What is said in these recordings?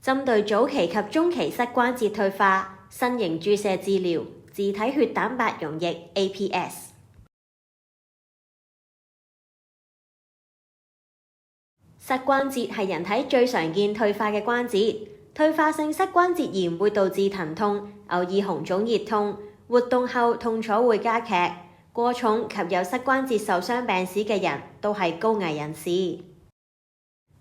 針對早期及中期膝關節退化，新型注射治療自體血蛋白溶液 APS。膝關節係人體最常見退化嘅關節，退化性膝關節炎會導致疼痛，偶爾紅腫熱痛，活動後痛楚會加劇。過重及有膝關節受傷病史嘅人都係高危人士。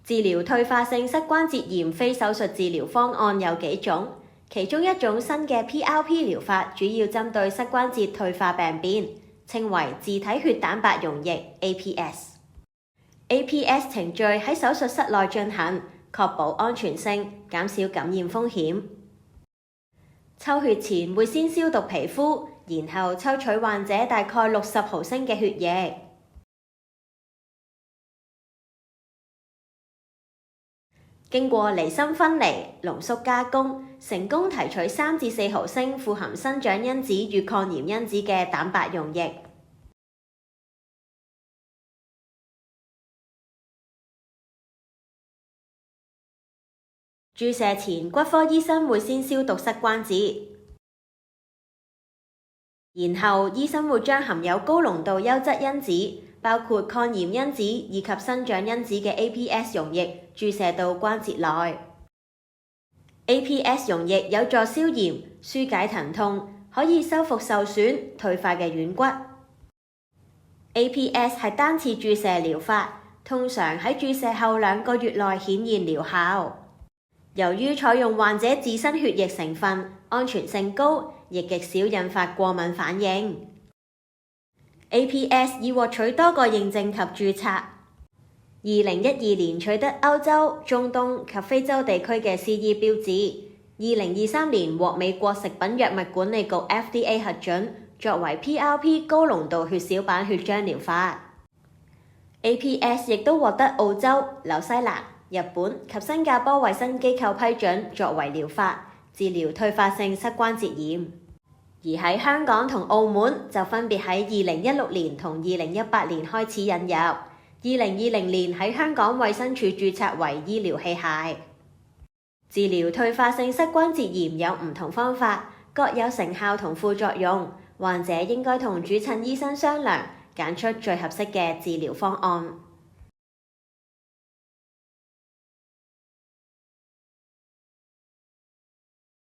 治療退化性膝關節炎非手術治療方案有幾種，其中一種新嘅 PRP 療法主要針對膝關節退化病變，稱為自體血蛋白溶液 APS。APS 程序喺手術室內進行，確保安全性，減少感染風險。抽血前會先消毒皮膚，然後抽取患者大概60毫升嘅血液。經過離心分離、濃縮加工，成功提取3至4毫升富含生長因子與抗炎因子嘅蛋白溶液。注射前，骨科醫生會先消毒膝關節，然後醫生會將含有高濃度優質因子，包括抗炎因子以及生長因子嘅 APS 溶液注射到關節內。APS 溶液有助消炎、紓解疼痛，可以修復受損、退化嘅軟骨。APS 係單次注射療法，通常喺注射後2個月內顯現療效。由於採用患者自身血液成分，安全性高，亦極少引發過敏反應。APS 已獲取多個認證及註冊，2012年取得歐洲、中東及非洲地區嘅 CE 標誌，2023年獲美國食品藥物管理局 FDA 核准，作為 PRP 高濃度血小板血漿療法。APS 亦都獲得澳洲、紐西蘭、日本及新加坡衛生機構批准，作為療法治療退化性膝關節炎。而喺香港同澳門就分別喺2016年同2018年開始引入，2020年喺香港衛生署註冊為醫療器械。治療退化性膝關節炎有唔同方法，各有成效同副作用，患者應該同主診醫生商量，揀出最合適嘅治療方案。